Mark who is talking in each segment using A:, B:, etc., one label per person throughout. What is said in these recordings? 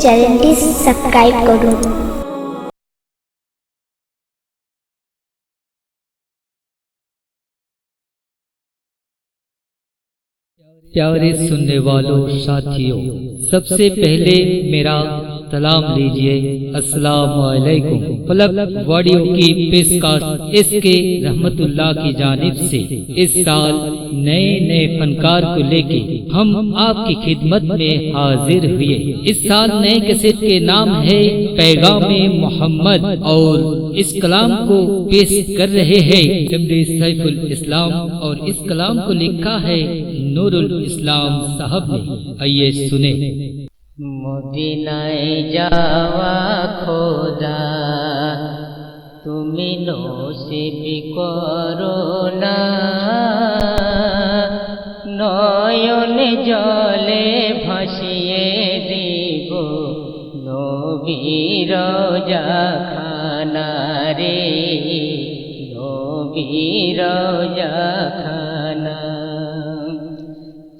A: চ্যানেলটি সাবস্ক্রাইব করুন।
B: प्यारे सुनने वालों साथियों, सबसे पहले मेरा सलाम लीजिए। अस्सलाम वालेकुम। फलक ऑडियो की पेशकश इसके रहमतुल्लाह की जानिब से इस साल नए फनकार को लेके हम आपकी खिदमत में हाजिर हुए। इस साल नए कैसेट के नाम है पैगाम मोहम्मद और इस कलाम को पेश कर रहे हैं जमरी सैफुल इस्लाम और इस कलाम को लिखा है नूरुल इस्लाम साहब ने। आइए सुने।
C: মদিনায় যাওয়া খোদা তুমি নসিব করো না, নয়ন জলে ভাসিয়ে দিব নবীর রওজাখানা রে, নবীর রওজাখানা।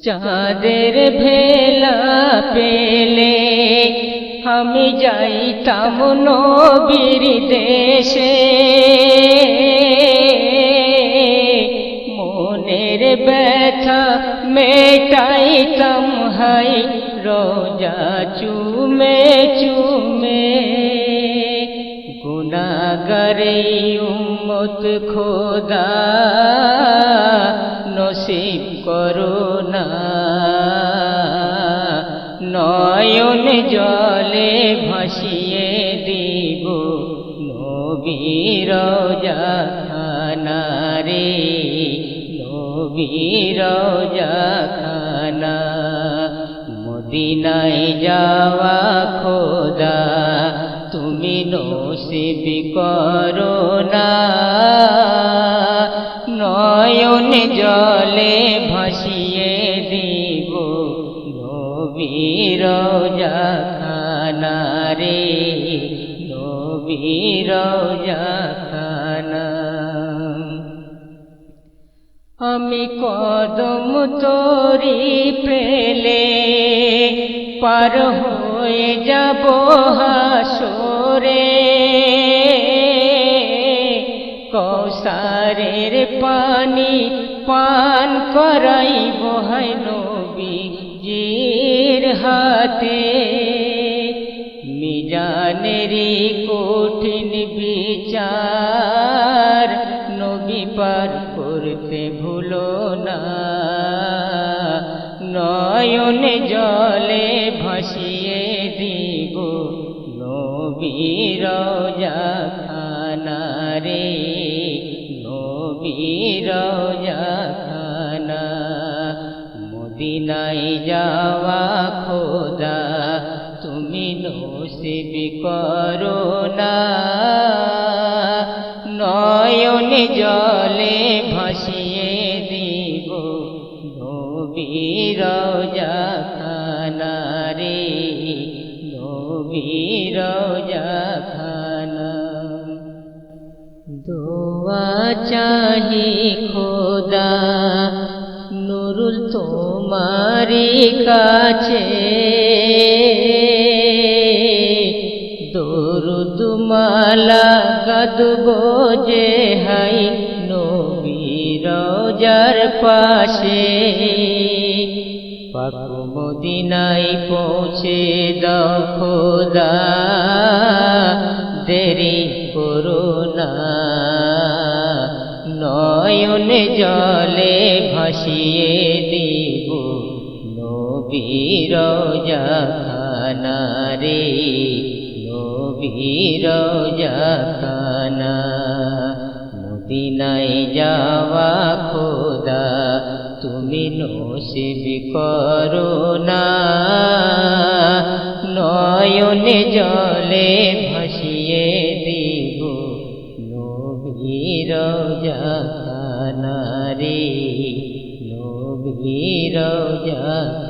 C: চাঁদের ভেলা পেলে আমি যাইতাম নবীর দেশে, মনের ব্যথা মেটাইতাম হাই রোজা চুমে চুমে। গুনাহগারে উম্মত খোদা নসিব করো না, নয়ন জলে ভাসিয়ে দিব নবীর রওজাখানা রে, নবীর রওজাখানা। মদিনায় যাওয়া খোদা তুমি নসিব করো না, নয়ন জলে ভাসিয়ে দিব নবীর রওজাখানা রে, নবীর রওজাখানা। আমি কদম তোরি পেলে পার হয়ে যাব হাসরে, কৌসারের পানি পান করাইব হায় নবীজির হাতে। মিজানেরই কঠিন বিচার নবী পার করতে ভুলো না, নয়ন জলে ভাসিয়ে দিব নবীর রওজাখানা রে, নবীর রওজাখানা। মদিনায় যাওয়া খোদা তুমি নসিব করো না, নয়ন জলে ভাসিয়ে দিব নবীর রওজাখানা রে, নবীর রওজাখানা। দোয়া চাহি খোদা নুরুল তোমারি কাছে, দরুদ মালা গাদবো যে হাই নবীর রওজার পাশে। পাক মদিনায় পৌঁছে দাও খোদা দেরি করো না, নয়ন জলে ভাসিয়ে দিব নবীর রওজাখানা রে, নবীর রওজাখানা। মদিনায় যাওয়া খোদা তুমি নসিব করো না, নয়ন জলে ভাসিয়ে দিব নবীর রওজাখানা রে, নবীর রওজাখানা।